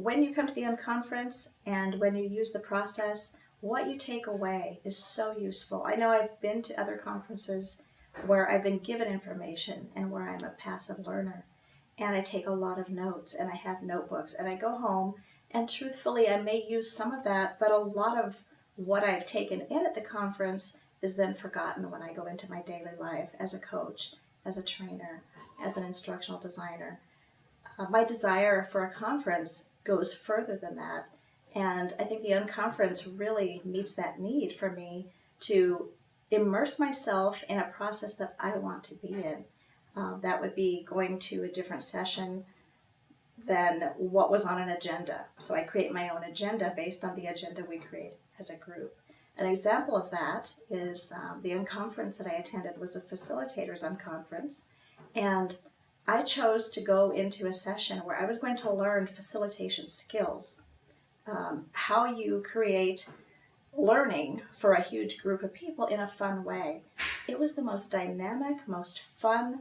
when you come to the unconference and when you use the process, what you take away is so useful. I know I've been to other conferences where I've been given information and where I'm a passive learner, and I take a lot of notes and I have notebooks and I go home, and truthfully I may use some of that, but a lot of what I've taken in at the conference is then forgotten when I go into my daily life as a coach, as a trainer, as an instructional designer. My desire for a conference goes further than that, and I think the unconference really meets that need for me to immerse myself in a process that I want to be in. That would be going to a different session than what was on an agenda. So I create my own agenda based on the agenda we create as a group. An example of that is the unconference that I attended was a facilitators unconference, and I chose to go into a session where I was going to learn facilitation skills, how you create learning for a huge group of people in a fun way. It was the most dynamic, most fun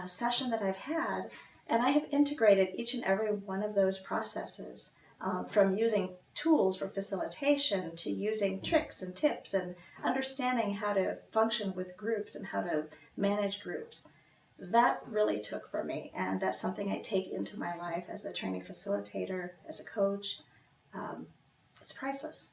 session that I've had, and I have integrated each and every one of those processes, from using tools for facilitation to using tricks and tips and understanding how to function with groups and how to manage groups. That really took for me, and that's something I take into my life as a training facilitator, as a coach. It's priceless.